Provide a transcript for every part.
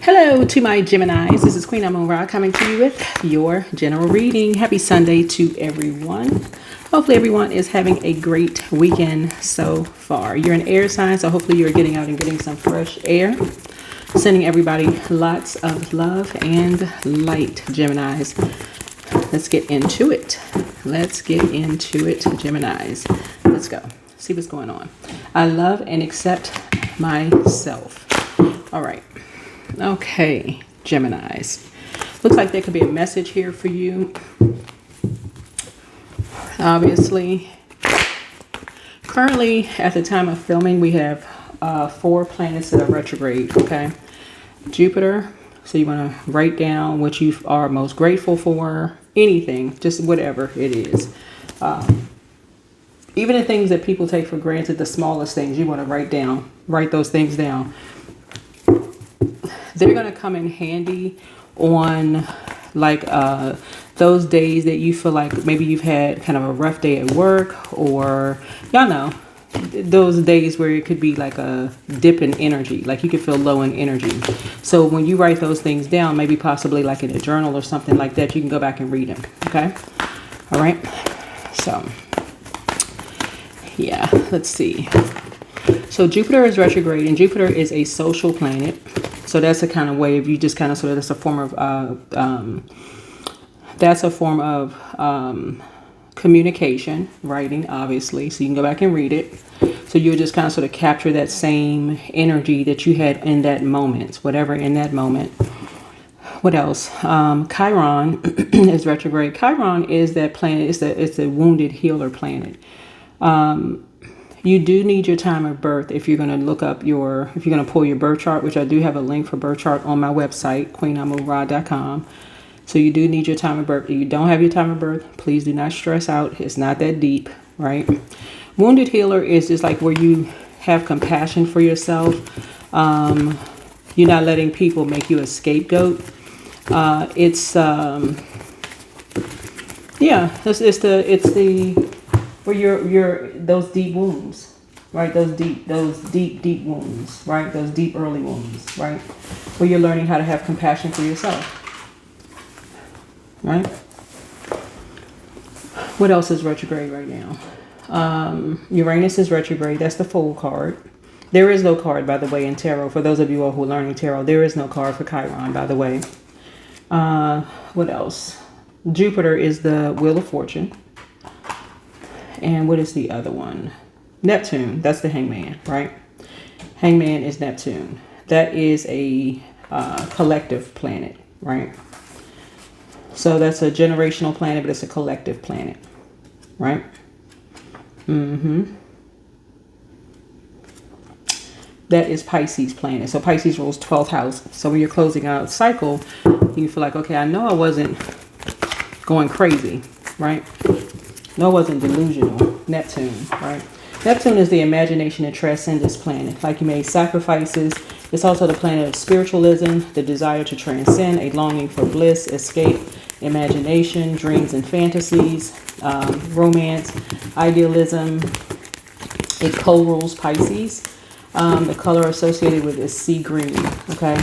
Hello to my Geminis. This is Queen Amon-Ra coming to you with your general reading. Happy Sunday to everyone. Hopefully everyone is having a great weekend so far. You're an air sign, so hopefully you're getting out and getting some fresh air. Sending everybody lots of love and light, Geminis. Let's get into it. Let's get into it, Geminis. Let's go. See what's going on. I love and accept myself. All right. Okay, Geminis. Looks like there could be a message here for you. Obviously, currently at the time of filming, we have 4 planets that are retrograde. Okay, Jupiter. So you want to write down what you are most grateful for. Anything, just whatever it is. Even the things that people take for granted, the smallest things, you want to write those things down. They're going to come in handy on like those days that you feel like maybe you've had kind of a rough day at work, or y'all know those days where it could be like a dip in energy, like you could feel low in energy. So when you write those things down, maybe possibly like in a journal or something like that, you can go back and read them. Okay. All right. So yeah, let's see. So Jupiter is retrograde, and Jupiter is a social planet. So that's a kind of way of you just kind of sort of, that's a form of communication, writing, obviously. So you can go back and read it. So you would just kind of sort of capture that same energy that you had in that moment, whatever in that moment. What else? Chiron is retrograde. Chiron is that planet. It's a wounded healer planet. You do need your time of birth if you're going to look up if you're going to pull your birth chart, which I do have a link for birth chart on my website, queenamonra.com. So you do need your time of birth. If you don't have your time of birth, please do not stress out. It's not that deep, right? Wounded healer is just like where you have compassion for yourself. You're not letting people make you a scapegoat. It's the where you're those deep wounds, right? Those deep wounds, right? Those deep early wounds, right? Where you're learning how to have compassion for yourself, right? What else is retrograde right now? Uranus is retrograde. That's the Fool card. There is no card, by the way, in tarot. For those of you all who are learning tarot, there is no card for Chiron, by the way. What else? Jupiter is the Wheel of Fortune. And what is the other one? Neptune. That's the Hangman, right? Hangman is Neptune. That is a collective planet, right? So that's a generational planet, but it's a collective planet, right? That is Pisces planet. So Pisces rules 12th house. So when you're closing out a cycle, you feel like, okay, I know I wasn't going crazy, right? No, it wasn't delusional. Neptune, right? Neptune is the imagination and transcendence planet. Like you made sacrifices. It's also the planet of spiritualism, the desire to transcend, a longing for bliss, escape, imagination, dreams and fantasies, romance, idealism. It co-rules Pisces. The color associated with is sea green, okay?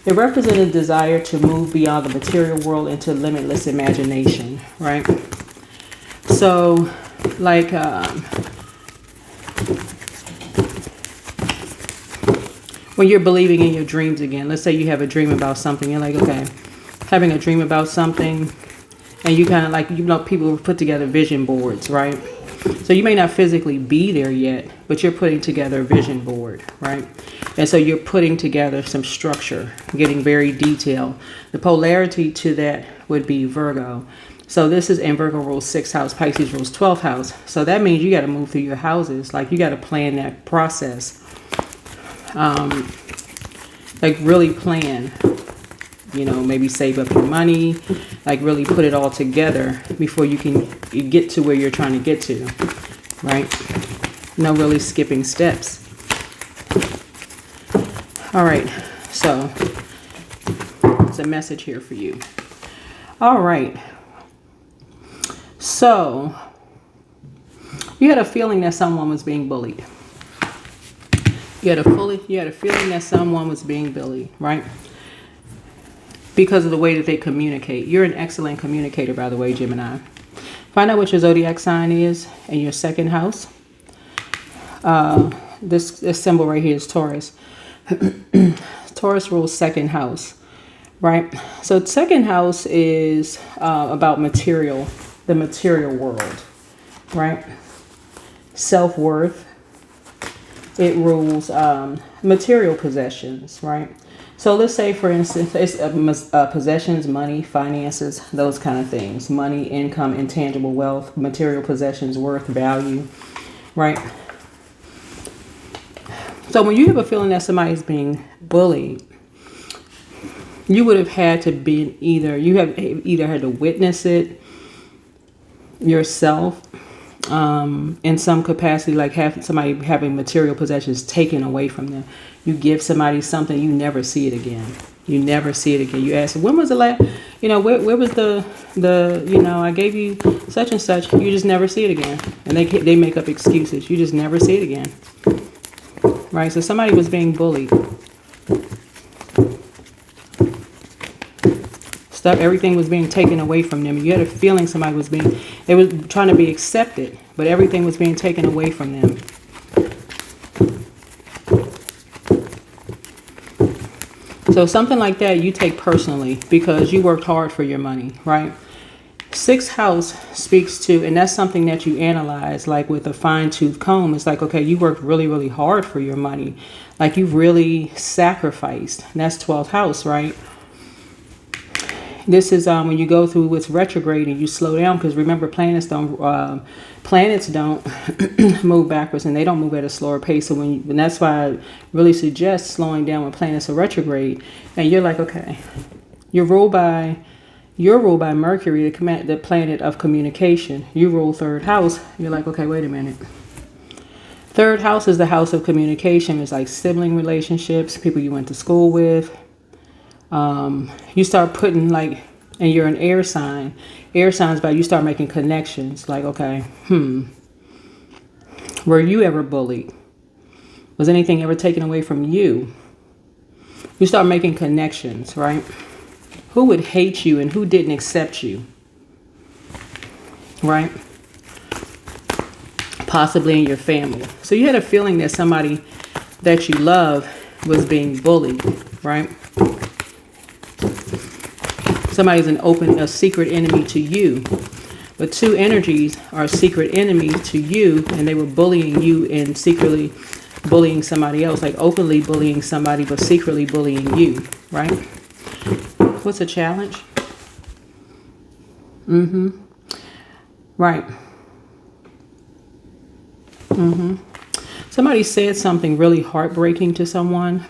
It represented a desire to move beyond the material world into limitless imagination, right? So, like, when you're believing in your dreams again, let's say you have a dream about something, you're like, okay, having a dream about something, and you kind of like, people put together vision boards, right? So you may not physically be there yet, but you're putting together a vision board, right? And so you're putting together some structure, getting very detailed. The polarity to that would be Virgo. So this is, and Virgo rules 6th house, Pisces rules 12th house. So that means you got to move through your houses. Like you got to plan that process. Like really plan, maybe save up your money, like really put it all together before you get to where you're trying to get to, right? No really skipping steps. All right. So it's a message here for you. All right. So you had a feeling that someone was being bullied. You had a feeling that someone was being bullied, right? Because of the way that they communicate. You're an excellent communicator, by the way, Gemini. Find out what your zodiac sign is in your second house. This symbol right here is Taurus. Taurus rules second house, right? So second house is about material, the material world, right? Self-worth. It rules material possessions, right? So let's say, for instance, it's possessions, money, finances, those kind of things. Money, income, intangible wealth, material possessions, worth, value, right? So when you have a feeling that somebody is being bullied, you would have had to be either had to witness it yourself in some capacity, like have somebody having material possessions taken away from them. You give somebody something, you never see it again. You never see it again. You ask, when was the last, where was the I gave you such and such. You just never see it again. And they make up excuses. You just never see it again. Right? So somebody was being bullied. Everything was being taken away from them. You had a feeling they were trying to be accepted, but everything was being taken away from them. So something like that you take personally because you worked hard for your money, right? Sixth house speaks to, and that's something that you analyze like with a fine-tooth comb. It's like, okay, you worked really, really hard for your money. Like you really sacrificed. And that's 12th house, right? This is when you go through what's retrograde and you slow down, because remember planets don't move backwards and they don't move at a slower pace. So and that's why I really suggest slowing down when planets are retrograde. And you're like, okay, you're ruled by Mercury, the planet of communication. You rule third house. You're like, okay, wait a minute. Third house is the house of communication. It's like sibling relationships, people you went to school with. You start putting and you're an air sign. Air signs, you start making connections. Like, okay, were you ever bullied? Was anything ever taken away from you? You start making connections, right? Who would hate you and who didn't accept you, right? Possibly in your family. So you had a feeling that somebody that you love was being bullied, right? Somebody's a secret enemy to you. But two energies are a secret enemy to you, and they were bullying you and secretly bullying somebody else, like openly bullying somebody, but secretly bullying you, right? What's a challenge? Right. Somebody said something really heartbreaking to someone.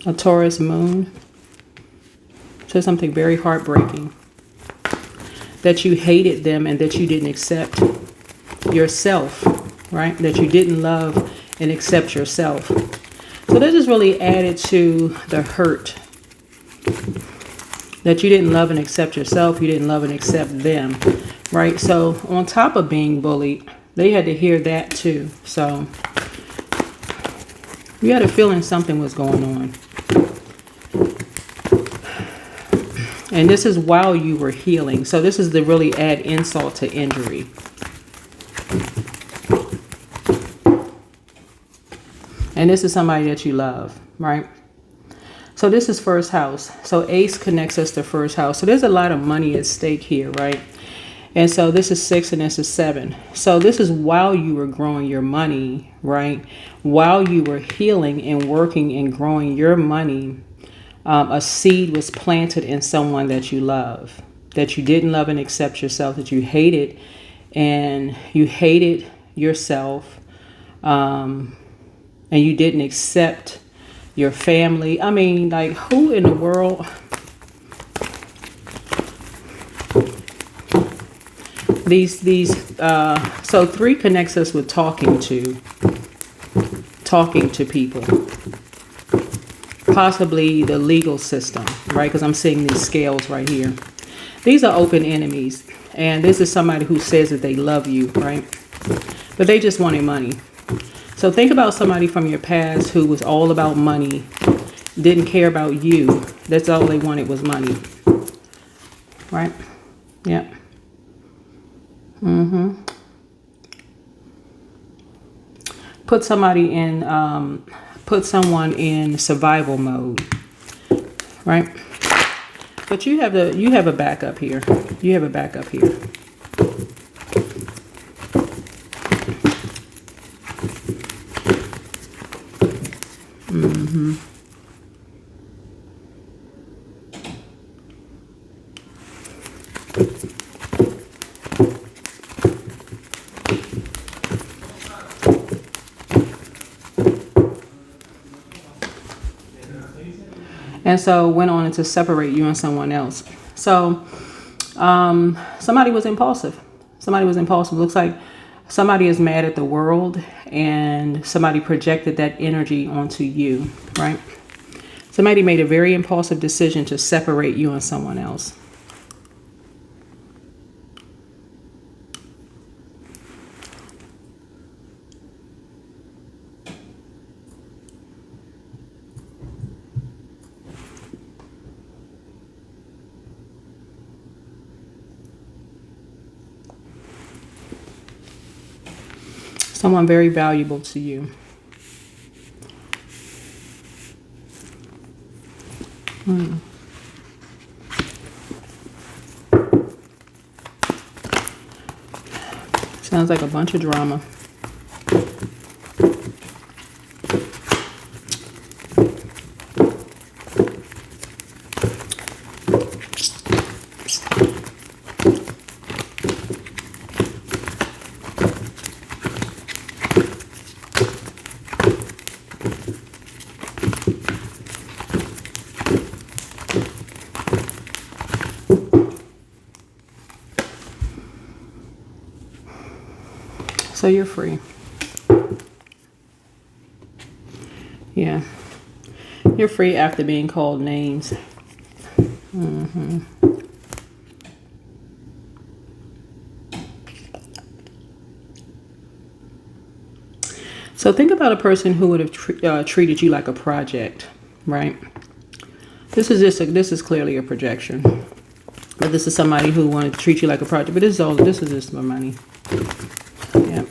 A Taurus moon. Said something very heartbreaking. That you hated them and that you didn't accept yourself, right? That you didn't love and accept yourself. So this is really added to the hurt. That you didn't love and accept yourself. You didn't love and accept them, right? So on top of being bullied, they had to hear that too. So you had a feeling something was going on. And this is while you were healing. So this is to really add insult to injury. And this is somebody that you love, right? So this is first house. So ace connects us to first house. So there's a lot of money at stake here, right? And so this is 6 and this is 7. So this is while you were growing your money, right? While you were healing and working and growing your money, a seed was planted in someone that you love, that you didn't love and accept yourself, that you hated, and you hated yourself, and you didn't accept your family. I mean, like, who in the world? So 3 connects us with talking to people. Possibly the legal system, right? Because I'm seeing these scales right here. These are open enemies. And this is somebody who says that they love you, right? But they just wanted money. So think about somebody from your past who was all about money, didn't care about you. That's all they wanted was money. Right? Yeah. Put someone in survival mode. Right? But you have a backup here. You have a backup here. And so went on to separate you and someone else. So somebody was impulsive. Somebody was impulsive. Looks like somebody is mad at the world and somebody projected that energy onto you, right? Somebody made a very impulsive decision to separate you and someone else. Someone very valuable to you. Sounds like a bunch of drama. So you're free. Yeah. You're free after being called names. So think about a person who would have treated you like a project, right? This is clearly a projection. But this is somebody who wanted to treat you like a project. But this is just my money. Yeah.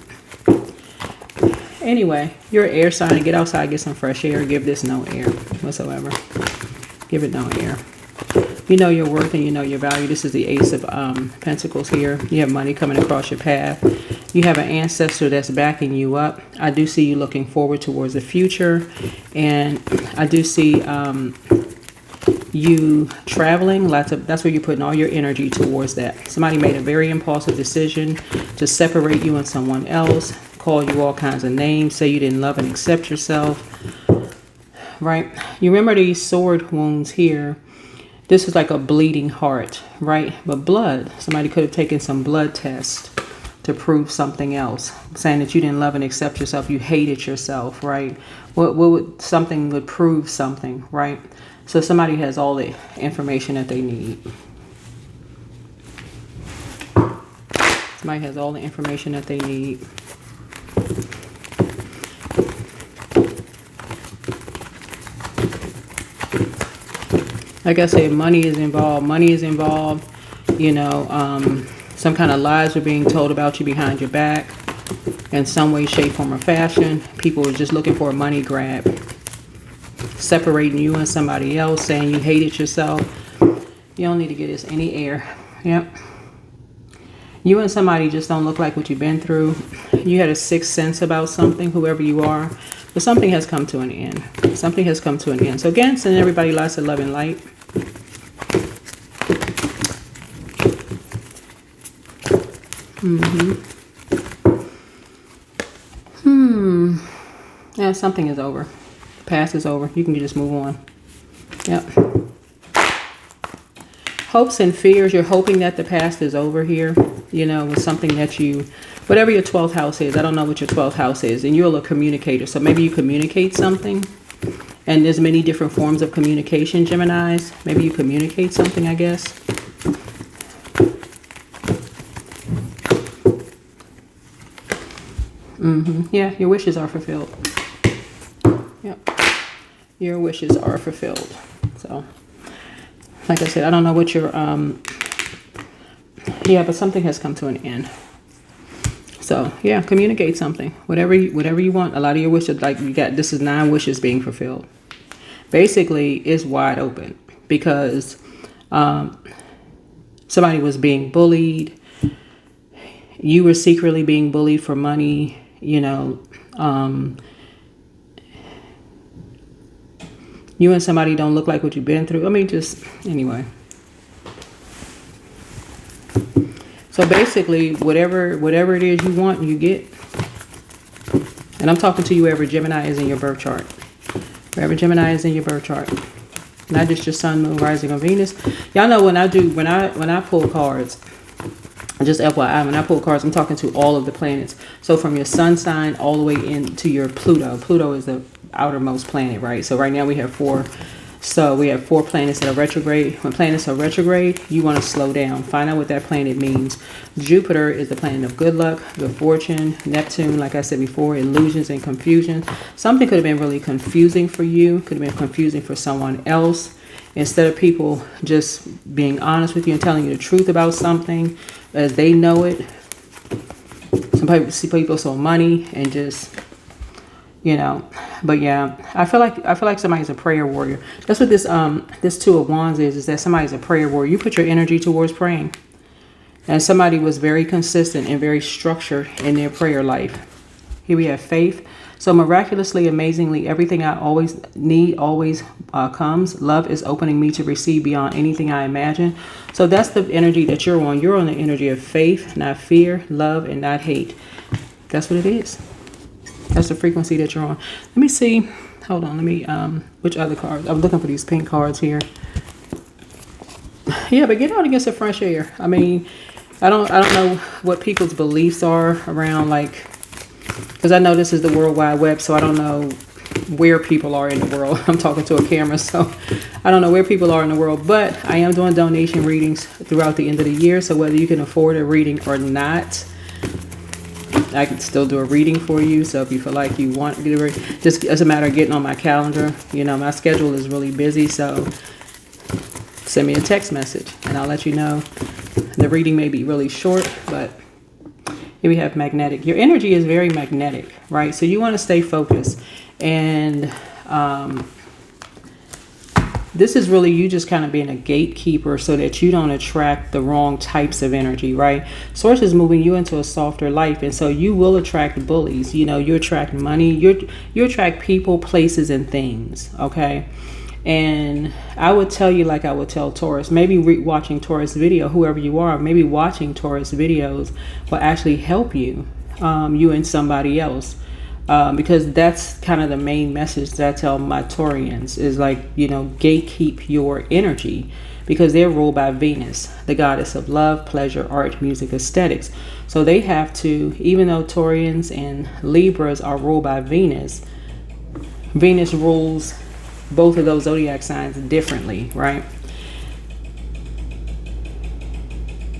Anyway, you're an air sign. Get outside, get some fresh air. Give this no air whatsoever. Give it no air. You know your worth and you know your value. This is the Ace of Pentacles here. You have money coming across your path. You have an ancestor that's backing you up. I do see you looking forward towards the future. And I do see you traveling. That's where you're putting all your energy towards that. Somebody made a very impulsive decision to separate you and someone else. Call you all kinds of names, say you didn't love and accept yourself, right? You remember these sword wounds here. This is like a bleeding heart, right? But blood, somebody could have taken some blood test to prove something else, saying that you didn't love and accept yourself, you hated yourself, right? Something would prove something, right? So somebody has all the information that they need. Somebody has all the information that they need. Like I said, money is involved. Money is involved. You know, some kind of lies are being told about you behind your back in some way, shape, form, or fashion. People are just looking for a money grab. Separating you and somebody else, saying you hated yourself. You don't need to get us any air. Yep. You and somebody just don't look like what you've been through. You had a sixth sense about something, whoever you are. But something has come to an end. Something has come to an end. So again, sending everybody lots of love and light. Yeah, something is over. The past is over. You can just move on. Yep. Hopes and fears. You're hoping that the past is over here. You know, with something that you, whatever your 12th house is. I don't know what your 12th house is. And you're a communicator. So maybe you communicate something. And there's many different forms of communication, Geminis. Maybe you communicate something, I guess. Yeah, your wishes are fulfilled. Yep. Your wishes are fulfilled. So, like I said, I don't know what your, yeah, but something has come to an end. So, yeah, communicate something. Whatever you want. A lot of your wishes, like you got, this is 9 wishes being fulfilled. Basically, it's wide open because somebody was being bullied. You were secretly being bullied for money, you know. You and somebody don't look like what you've been through. I mean, just anyway. So basically, whatever it is you want, you get. And I'm talking to you wherever Gemini is in your birth chart. Wherever Gemini is in your birth chart. Not just your sun, moon, rising, or Venus. Y'all know when I pull cards, just FYI, when I pull cards, I'm talking to all of the planets. So from your sun sign all the way into your Pluto. Pluto is the outermost planet, right? So right now we have 4. So we have 4 planets that are retrograde. When planets are retrograde, you want to slow down. Find out what that planet means. Jupiter is the planet of good luck, good fortune. Neptune, like I said before, illusions and confusion. Something could have been really confusing for you. Could have been confusing for someone else. Instead of people just being honest with you and telling you the truth about something as they know it. Some people see people saw money and just, you know, but yeah, I feel like somebody's a prayer warrior. That's what this 2 of Wands is that somebody's a prayer warrior. You put your energy towards praying. And somebody was very consistent and very structured in their prayer life. Here we have faith. So miraculously, amazingly, everything I always need always comes. Love is opening me to receive beyond anything I imagine. So that's the energy that you're on. You're on the energy of faith, not fear, love, and not hate. That's what it is. That's the frequency that you're on. Let me see. Hold on. Let me, which other cards? I'm looking for these pink cards here. Yeah, but get out and get some fresh air. I mean, I don't know what people's beliefs are around, like, because I know this is the World Wide Web, so I don't know where people are in the world. I'm talking to a camera, so I don't know where people are in the world, but I am doing donation readings throughout the end of the year. So whether you can afford a reading or not, I can still do a reading for you. So if you feel like you want to get a reading, just as a matter of getting on my calendar, you know, my schedule is really busy. So send me a text message and I'll let you know. The reading may be really short, but here we have magnetic. Your energy is very magnetic, right? So you want to stay focused. And this is really you just kind of being a gatekeeper so that you don't attract the wrong types of energy, right? Source is moving you into a softer life. And so you will attract bullies. You know, you attract money. You attract people, places, and things, okay? And I would tell you, like I would tell Taurus, maybe watching Taurus video, whoever you are, maybe watching Taurus videos will actually help you, you and somebody else. Because that's kind of the main message that I tell my Taurians is like, you know, gatekeep your energy because they're ruled by Venus, the goddess of love, pleasure, art, music, aesthetics. So they have to, even though Taurians and Libras are ruled by Venus, Venus rules both of those zodiac signs differently, right?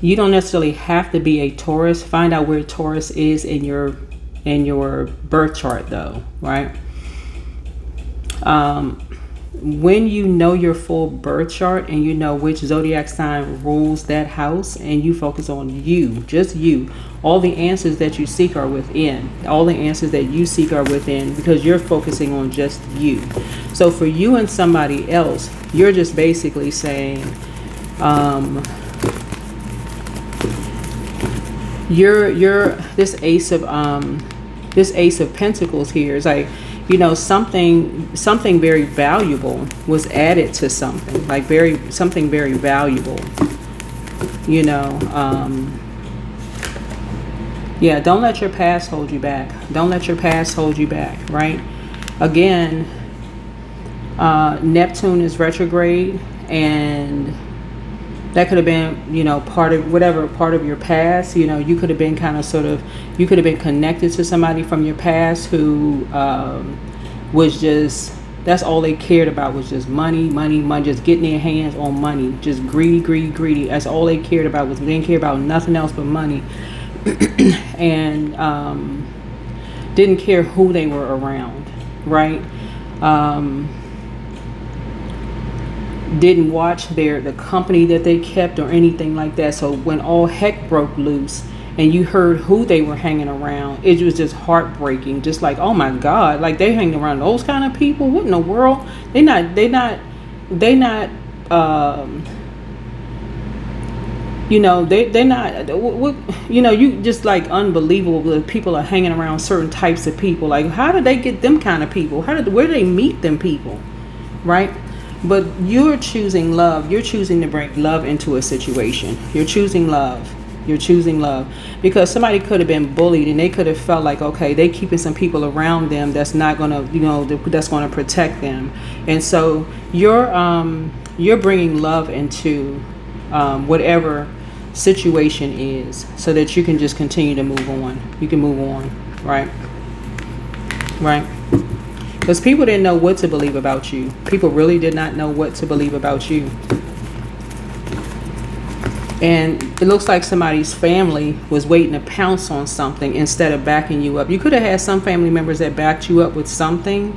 You don't necessarily have to be a Taurus. Find out where Taurus is in your birth chart though, right? When you know your full birth chart and you know which zodiac sign rules that house and you focus on you, just you, all the answers that you seek are within. All the answers that you seek are within because you're focusing on just you. So for you and somebody else, you're just basically saying, you're this ace of pentacles here is like, you know, something very valuable was added to something, like something very valuable, you know. Yeah, don't let your past hold you back. Don't let your past hold you back, right? Again, Neptune is retrograde, and that could have been, you know, part of your past. You know, you could have been you could have been connected to somebody from your past who was just, that's all they cared about was just money, just getting their hands on money, just greedy. That's all they cared about they didn't care about nothing else but money. And didn't care who they were around, right? Didn't watch the company that they kept or anything like that. So when all heck broke loose and you heard who they were hanging around, it was just heartbreaking. Just like, oh my God, like they hanging around those kind of people. What in the world? They not they're not, you just like unbelievable that people are hanging around certain types of people. Like, how did they get them kind of people? Where do they meet them people? Right? But you're choosing love. You're choosing to bring love into a situation. You're choosing love. You're choosing love. Because somebody could have been bullied and they could have felt like, okay, they keeping some people around them that's not going to, that's going to protect them. And so you're bringing love into whatever situation is, so that you can just continue to move on. You can move on, right? Right? Because people didn't know what to believe about you. People really did not know what to believe about you. And it looks like somebody's family was waiting to pounce on something instead of backing you up. You could have had some family members that backed you up with something.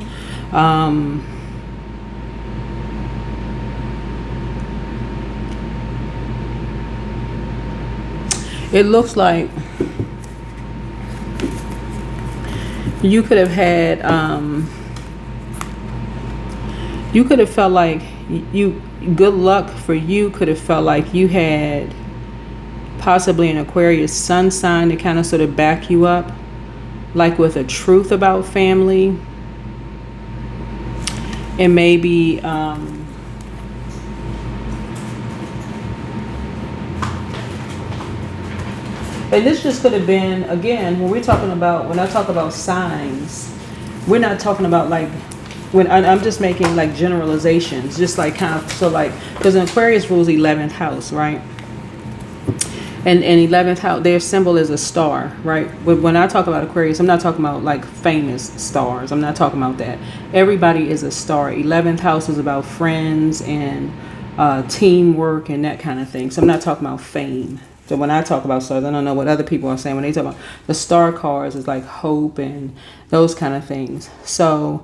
It looks like you could have had, you could have felt like good luck for you could have felt like you had possibly an Aquarius sun sign to kind of sort of back you up, like with a truth about family. And maybe, and this just could have been, again, when I talk about signs, we're not talking about like, when I'm just making like generalizations, just like kind of, so like, because an Aquarius rules 11th house, right? And 11th house, their symbol is a star, right? But when I talk about Aquarius, I'm not talking about like famous stars. I'm not talking about that. Everybody is a star. 11th house is about friends and teamwork and that kind of thing. So I'm not talking about fame. So when I talk about stars, I don't know what other people are saying. When they talk about the star cards, is like hope and those kind of things. So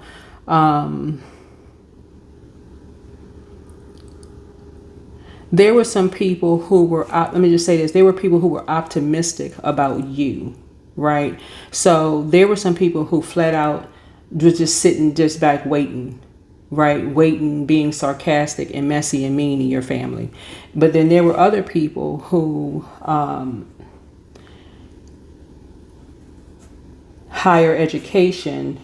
there were some people who were, let me just say this, there were people who were optimistic about you, right? So there were some people who flat out was just sitting just back waiting, right? Waiting, being sarcastic and messy and mean in your family. But then there were other people who, higher education,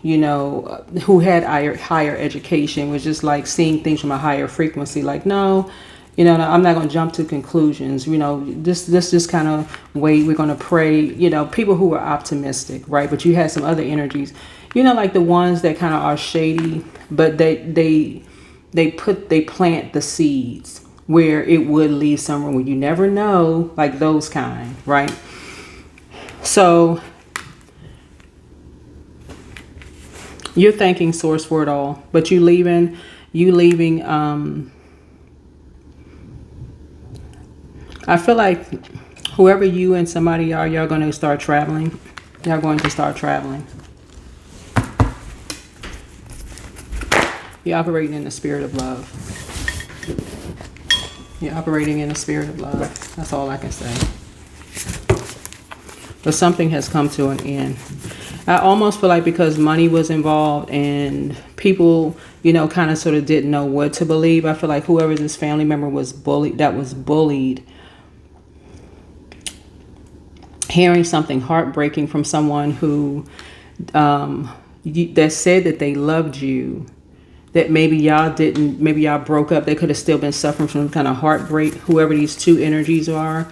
who had higher education, was just like seeing things from a higher frequency. Like, no, I'm not going to jump to conclusions. This kind of way we're going to pray. People who are optimistic, right? But you had some other energies, like the ones that kind of are shady, but they plant the seeds where it would lead somewhere where you never know, like those kind, right? So you're thanking source for it all, but you leaving, I feel like whoever you and somebody are, y'all going to start traveling. Y'all going to start traveling. You're operating in the spirit of love. You're operating in the spirit of love. That's all I can say. But something has come to an end. I almost feel like because money was involved and people, kind of sort of didn't know what to believe. I feel like whoever this family member was bullied, hearing something heartbreaking from someone who that said that they loved you, that maybe y'all broke up, they could have still been suffering from some kind of heartbreak. Whoever these two energies are,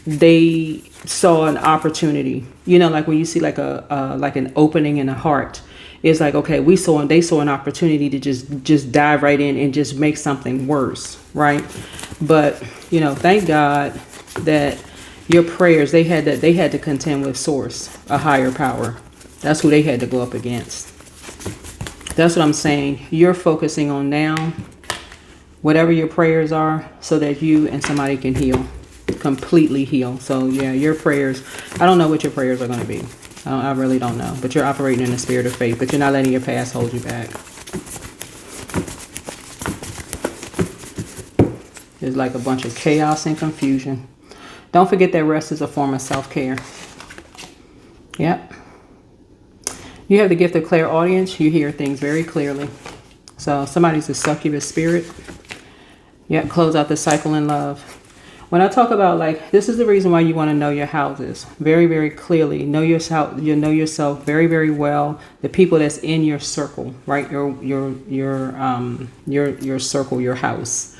they saw an opportunity, like when you see like like an opening in a heart. It's like, okay, they saw an opportunity to just dive right in and just make something worse, right? But thank God that your prayers, they had to contend with source, a higher power. That's who they had to go up against. That's what I'm saying. You're focusing on now, whatever your prayers are, so that you and somebody can heal, completely heal. So yeah, your prayers, I don't know what your prayers are going to be. I really don't know. But you're operating in the spirit of faith. But you're not letting your past hold you back. There's like a bunch of chaos and confusion. Don't forget that rest is a form of self-care. Yep. You have the gift of clairaudience. You hear things very clearly. So somebody's a succubus spirit. Yep. Close out the cycle in love. When I talk about, like, this is the reason why you want to know your houses very, very clearly. Know yourself. You know yourself very, very well. The people that's in your circle, right? Your circle, your house,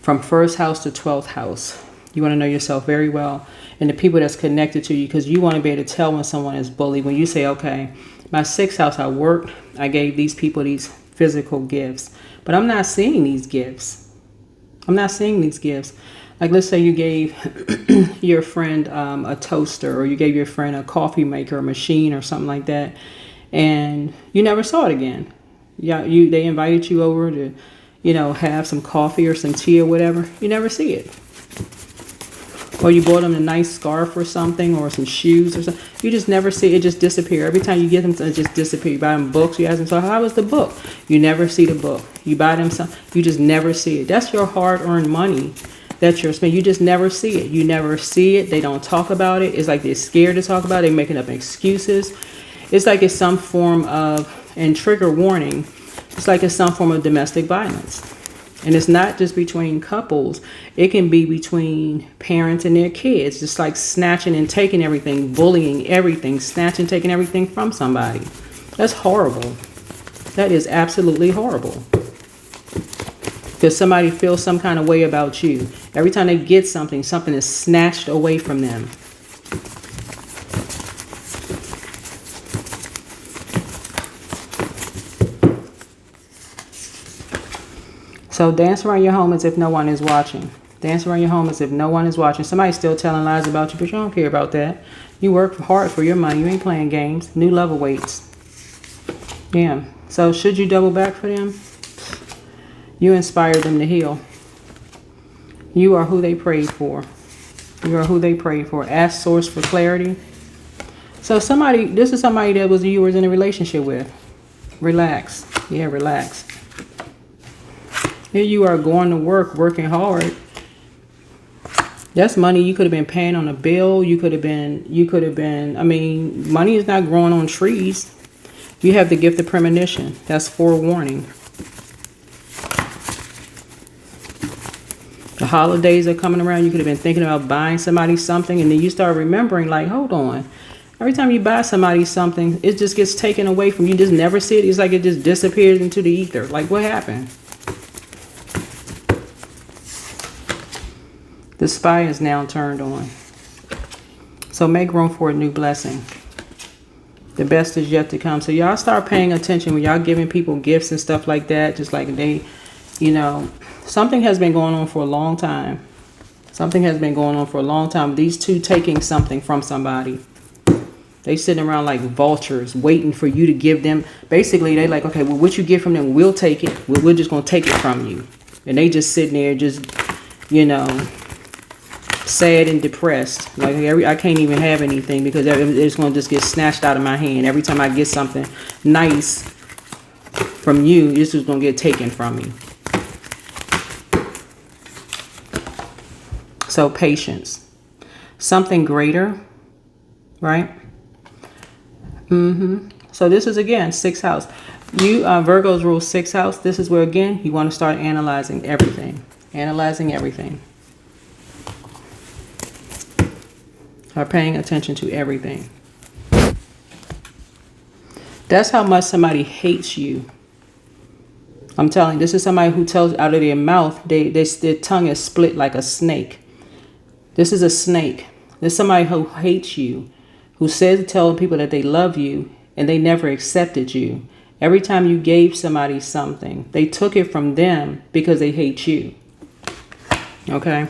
from first house to 12th house. You want to know yourself very well, and the people that's connected to you, because you want to be able to tell when someone is bullied. When you say, okay, my 6th house, I worked, I gave these people these physical gifts, but I'm not seeing these gifts. I'm not seeing these gifts. Like, let's say you gave your friend a toaster, or you gave your friend a coffee maker, a machine, or something like that, and you never saw it again. Yeah, they invited you over to, have some coffee or some tea or whatever. You never see it. Or you bought them a nice scarf or something, or some shoes or something. You just never see it. It just disappear. Every time you get them, it just disappear. You buy them books. You ask them, so how was the book? You never see the book. You buy them some. You just never see it. That's your hard-earned money that you're spending. You just never see it. You never see it. They don't talk about it. It's like they're scared to talk about it. They're making up excuses. It's like it's some form of, and trigger warning, it's like it's some form of domestic violence. And it's not just between couples. It can be between parents and their kids. Just like snatching and taking everything, bullying everything, snatching, taking everything from somebody. That's horrible. That is absolutely horrible. Because somebody feels some kind of way about you. Every time they get something, something is snatched away from them. So dance around your home as if no one is watching. Dance around your home as if no one is watching. Somebody's still telling lies about you, but you don't care about that. You work hard for your money. You ain't playing games. New love awaits. Yeah. So should you double back for them? You inspired them to heal. You are who they prayed for. You are who they prayed for. Ask source for clarity. So this is somebody that you was in a relationship with. Relax. Yeah, relax. Here you are going to work, working hard. That's money you could have been paying on a bill. You could have been, money is not growing on trees. You have the gift of premonition. That's forewarning. The holidays are coming around. You could have been thinking about buying somebody something, and then you start remembering, like, hold on. Every time you buy somebody something, it just gets taken away from you. You just never see it. It's like it just disappears into the ether. Like, what happened? The spy is now turned on. So make room for a new blessing. The best is yet to come. So y'all start paying attention when y'all giving people gifts and stuff like that. Just like they, something has been going on for a long time. Something has been going on for a long time. These two taking something from somebody. They sitting around like vultures waiting for you to give them. Basically, they like, okay, well, what you get from them, we'll take it. We're just going to take it from you. And they just sitting there just, sad and depressed. Like, I can't even have anything because it's going to just get snatched out of my hand. Every time I get something nice from you, this is going to get taken from me. So patience. Something greater, right? So this is, again, 6th house. You, Virgos rule 6th house. This is where, again, you want to start analyzing everything. Analyzing everything. Are paying attention to everything. That's how much somebody hates you. I'm telling you, this is somebody who tells out of their mouth, their tongue is split like a snake. This is a snake. There's somebody who hates you, who says to tell people that they love you, and they never accepted you. Every time you gave somebody something, they took it from them because they hate you. Okay?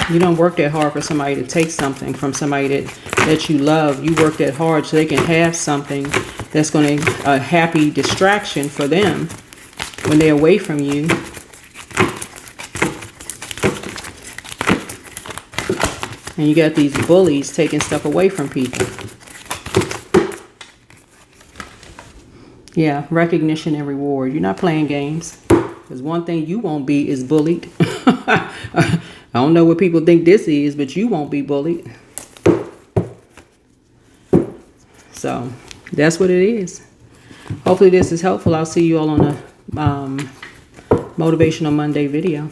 You don't work that hard for somebody to take something from somebody that you love. You work that hard so they can have something that's going to a happy distraction for them when they're away from you. And you got these bullies taking stuff away from people. Yeah, recognition and reward. You're not playing games. Because one thing you won't be is bullied. I don't know what people think this is, but you won't be bullied. So that's what it is. Hopefully this is helpful. I'll see you all on the Motivational Monday video.